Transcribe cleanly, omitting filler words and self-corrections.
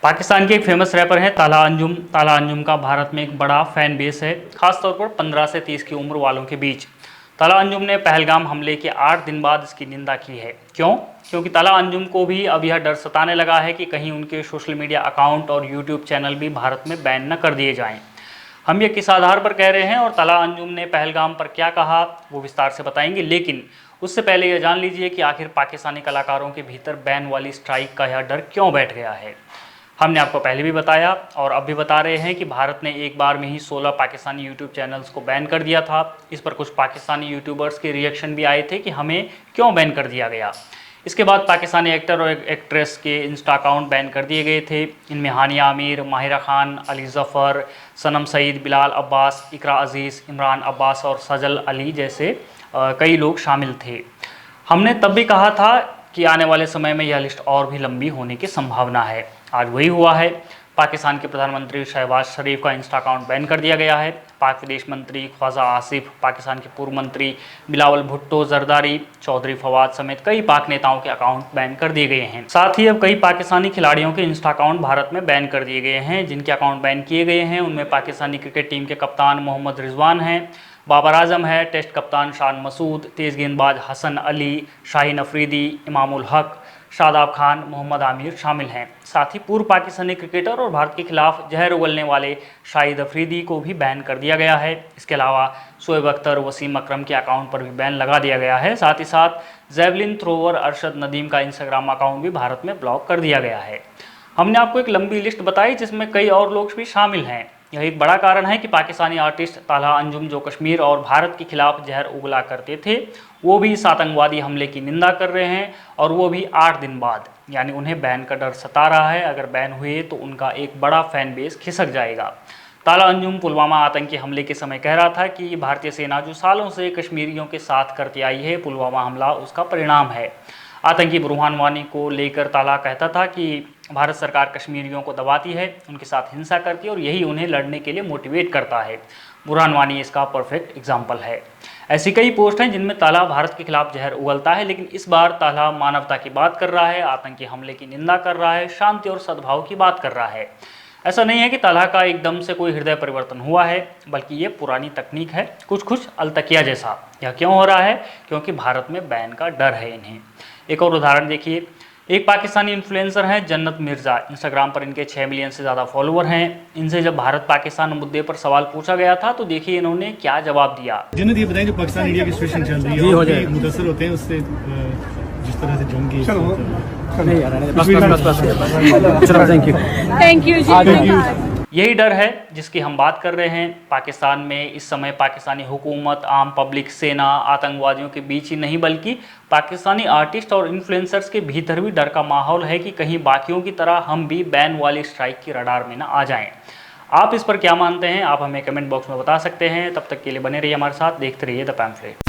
पाकिस्तान के एक famous rapper हैं ताला अंजुम। ताला अंजुम का भारत में एक बड़ा फैन बेस है, खासतौर पर 15 से 30 की उम्र वालों के बीच। ताला अंजुम ने पहलगाम हमले के 8 दिन बाद इसकी निंदा की है। क्यों? क्योंकि ताला अंजुम को भी अब यह डर सताने लगा है कि कहीं उनके सोशल मीडिया अकाउंट और यूट्यूब चैनल भी भारत में बैन न कर दिए जाएं। हम ये किस आधार पर कह रहे हैं और ताला अंजुम ने पहलगाम पर क्या कहा, वो विस्तार से बताएंगे। लेकिन उससे पहले यह जान लीजिए कि आखिर पाकिस्तानी कलाकारों के भीतर बैन वाली स्ट्राइक का यह डर क्यों बैठ गया है। हमने आपको पहले भी बताया और अब भी बता रहे हैं कि भारत ने एक बार में ही 16 पाकिस्तानी यूट्यूब चैनल्स को बैन कर दिया था। इस पर कुछ पाकिस्तानी यूट्यूबर्स के रिएक्शन भी आए थे कि हमें क्यों बैन कर दिया गया। इसके बाद पाकिस्तानी एक्टर और एक्ट्रेस के इंस्टा अकाउंट बैन कर दिए गए थे। इनमें हानिया आमिर, माहिरा खान, अली ज़फ़र, सनम सईद, बिलाल अब्बास, इकरा अज़ीज़, इमरान अब्बास और सजल अली जैसे कई लोग शामिल थे। हमने तब भी कहा था कि आने वाले समय में यह लिस्ट और भी लंबी होने की संभावना है। आज वही हुआ है। पाकिस्तान के प्रधानमंत्री शहबाज शरीफ का इंस्टा अकाउंट बैन कर दिया गया है। पाक विदेश मंत्री ख्वाजा आसिफ, पाकिस्तान के पूर्व मंत्री बिलावल भुट्टो जरदारी, चौधरी फवाद समेत कई पाक नेताओं के अकाउंट बैन कर दिए गए हैं। साथ ही अब कई पाकिस्तानी खिलाड़ियों के इंस्टा अकाउंट भारत में बैन कर दिए गए हैं। जिनके अकाउंट बैन किए गए हैं उनमें पाकिस्तानी क्रिकेट टीम के कप्तान मोहम्मद रिजवान हैं, बाबर आजम है, टेस्ट कप्तान शान मसूद, तेज़ गेंदबाज हसन अली, शाहीन अफरीदी, इमामुल हक, शादाब खान, मोहम्मद आमिर शामिल हैं। साथ ही पूर्व पाकिस्तानी क्रिकेटर और भारत के खिलाफ जहर उगलने वाले शाहिद अफरीदी को भी बैन कर दिया गया है। इसके अलावा शोएब अख्तर, वसीम अकरम के अकाउंट पर भी बैन लगा दिया गया है। साथ ही साथ जैवलिन थ्रोवर अरशद नदीम का इंस्टाग्राम अकाउंट भी भारत में ब्लॉक कर दिया गया है। हमने आपको एक लंबी लिस्ट बताई जिसमें कई और लोग भी शामिल हैं। यह एक बड़ा कारण है कि पाकिस्तानी आर्टिस्ट ताला अंजुम, जो कश्मीर और भारत के खिलाफ जहर उगला करते थे, वो भी इस आतंकवादी हमले की निंदा कर रहे हैं और वो भी 8 दिन बाद। यानी उन्हें बैन का डर सता रहा है। अगर बैन हुए तो उनका एक बड़ा फैन बेस खिसक जाएगा। ताला अंजुम पुलवामा आतंकी हमले के समय कह रहा था कि भारतीय सेना जो सालों से कश्मीरियों के साथ करती आई है, पुलवामा हमला उसका परिणाम है। आतंकी बुरहान वानी को लेकर ताला कहता था कि भारत सरकार कश्मीरियों को दबाती है, उनके साथ हिंसा करती है और यही उन्हें लड़ने के लिए मोटिवेट करता है। बुरहान वानी इसका परफेक्ट एग्जाम्पल है। ऐसी कई पोस्ट हैं जिनमें ताला भारत के खिलाफ जहर उगलता है, लेकिन इस बार ताला मानवता की बात कर रहा है, आतंकी हमले की निंदा कर रहा है, शांति और सद्भाव की बात कर रहा है। ऐसा नहीं है कि ताला का एकदम से कोई हृदय परिवर्तन हुआ है, बल्कि ये पुरानी तकनीक है, कुछ अलतकिया जैसा। यह क्यों हो रहा है? क्योंकि भारत में बैन का डर है इन्हें। एक और उदाहरण देखिए। एक पाकिस्तानी इन्फ्लुएंसर हैं जन्नत मिर्ज़ा। इंस्टाग्राम पर इनके 6 मिलियन से ज़्यादा फॉलोअर हैं। इनसे जब भारत पाकिस्तान मुद्दे पर सवाल पूछा गया था तो देखिए इन्होंने क्या जवाब दिया। जन्नत, ये बताएं जो पाकिस्तान इंडिया की सिचुएशन चल रही है, और मुतासर होते हैं उससे जिस तरह से जंग की। Thank you. यही डर है जिसकी हम बात कर रहे हैं। पाकिस्तान में इस समय पाकिस्तानी हुकूमत, आम पब्लिक, सेना, आतंकवादियों के बीच ही नहीं बल्कि पाकिस्तानी आर्टिस्ट और इन्फ्लुएंसर्स के भीतर भी डर का माहौल है कि कहीं बाकियों की तरह हम भी बैन वाली स्ट्राइक की रडार में ना आ जाएं। आप इस पर क्या मानते हैं? आप हमें कमेंट बॉक्स में बता सकते हैं। तब तक के लिए बने रहिए हमारे साथ, देखते रहिए द पैम्फलेट।